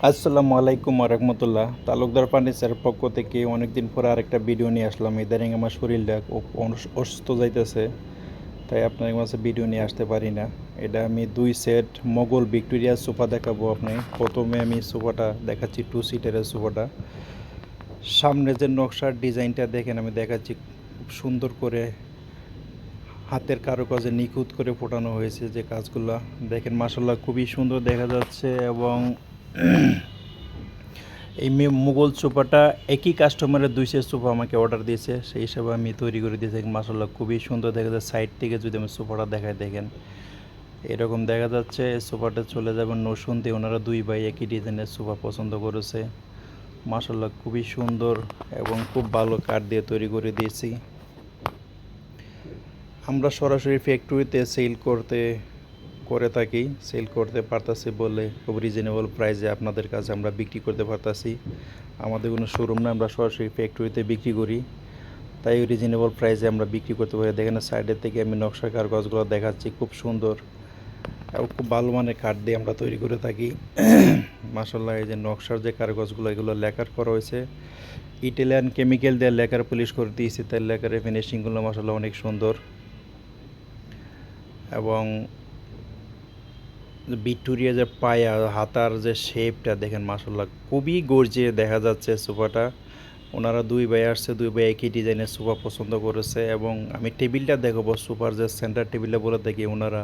আসসালামু আলাইকুম রহমতুল্লাহ। তালুকদার ফার্নিচারের পক্ষ থেকে অনেকদিন পরে আরেকটা ভিডিও নিয়ে আসলাম। ইদানিং আমার শরীরটা খুব অসুস্থ যাইতেছে, তাই আপনার কাছে ভিডিও নিয়ে আসতে পারি না। এটা আমি 2 সেট মোগল ভিক্টোরিয়া সোফা দেখাবো। আপনি প্রথমে আমি সোফাটা দেখাচ্ছি, 2 সিটারের সোফাটা। সামনে যে নকশার ডিজাইনটা দেখেন, আমি দেখাচ্ছি খুব সুন্দর করে হাতের কারুকাজে নিখুঁত করে ফোটানো হয়েছে। যে কাজগুলো দেখেন মাসাল্লাহ খুবই সুন্দর দেখা যাচ্ছে। এবং এই মুঘল সোফাটা একই কাস্টমারের 2 সেট সোফা আমাকে অর্ডার দিয়েছে, সেই হিসাবে আমি তৈরি করে দিয়েছি। মাসাল্লাহ খুবই সুন্দর দেখা যায়। সাইড থেকে যদি আমি সোফাটা দেখাই, দেখেন এরকম দেখা যাচ্ছে। সোফাটা চলে যাবেন নরসিংদী। ওনারা 2 ভাই একই ডিজাইনের সোফা পছন্দ করেছে। মাসাল্লাহ খুবই সুন্দর এবং খুব ভালো কাঠ দিয়ে তৈরি করে দিয়েছি। আমরা সরাসরি ফ্যাক্টরিতে সেল করতে পারতাছি বলে খুব রিজনেবল প্রাইসে আপনাদের কাছে আমরা বিক্রি করতে পারতাছি। আমাদের কোনো শোরুম না, আমরা সরাসরি ফ্যাক্টরিতে বিক্রি করি, তাই রিজনেবল প্রাইসে আমরা বিক্রি করতে পারি। দেখেন সাইডের থেকে আমি নকশা কারুকাজগুলো দেখাচ্ছি, খুব সুন্দর এবং খুব ভালো মানের কাঠ দিয়ে আমরা তৈরি করে থাকি। মাসাল্লাহ এই যে নকশার যে কারুকাজগুলো, এগুলো লেকার করা হয়েছে ইটালিয়ান কেমিক্যাল দিয়ে লেকার পলিশ করে দিয়েছি, তাই লেকারের ফিনিশিংগুলো মাসাল্লাহ অনেক সুন্দর। এবং ভিক্টোরিয়া যে পায়া হাতার যে শেপটা দেখেন মাসাল্লাহ খুবই গর্জিয়ে দেখা যাচ্ছে সোফাটা। ওনারা 2 ভাই আসছে, 2 ভাই একই ডিজাইনের সোফা পছন্দ করেছে। এবং আমি টেবিলটা দেখাবো, সোফার যে সেন্টার টেবিলটা বলে দেখি ওনারা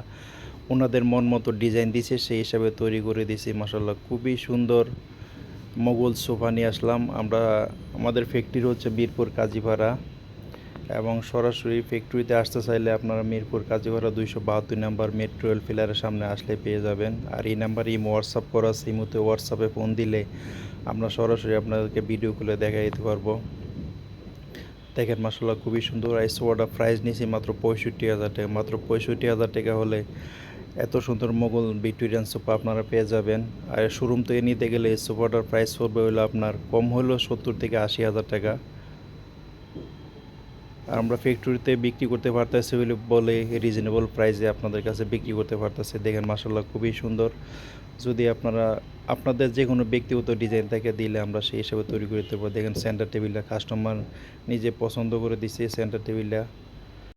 ওনাদের মন মতো ডিজাইন দিছে, সেই হিসাবে তৈরি করে দিয়েছি। মাসাল্লাহ খুবই সুন্দর মোগল সোফা নিয়ে আসলাম আমরা। আমাদের ফ্যাক্টরি হচ্ছে মিরপুর কাজীপাড়া, এবং সরাসরি ফ্যাক্টরিতে আসতে চাইলে আপনারা Mirpur Kazipara 272 number metro rail পিলারের সামনে আসলে পেয়ে যাবেন। আর এই নাম্বারে হোয়াটসঅ্যাপ করা আছে, ইমোতে হোয়াটসঅ্যাপে ফোন দিলে আমরা সরাসরি আপনাদেরকে ভিডিও খুলে দেখাই দিতে পারবো। দেখেন মাসাল্লাহ খুবই সুন্দর। এই সোফাটা প্রাইস নিয়েছি মাত্র 65,000 টাকা। মাত্র 65,000 টাকা হলে এত সুন্দর মোগল ভিক্টোরিয়ান সোফা আপনারা পেয়ে যাবেন। আর শোরুম থেকে নিতে গেলে এই সোফাটার প্রাইস পড়বে হলো আপনার কম হলেও 70 থেকে 80,000 টাকা। আর আমরা ফ্যাক্টরিতে বিক্রি করতে পারতেছি বলে রিজনেবল প্রাইসে আপনাদের কাছে বিক্রি করতে পারতেছি। দেখেন মাসাল্লাহ খুবই সুন্দর। যদি আপনাদের যে কোনো ব্যক্তিগত ডিজাইন থাকে দিলে আমরা সেই হিসাবে তৈরি করে দেবো। দেখেন সেন্টার টেবিলটা কাস্টমার নিজে পছন্দ করে দিচ্ছে। সেন্টার টেবিলটা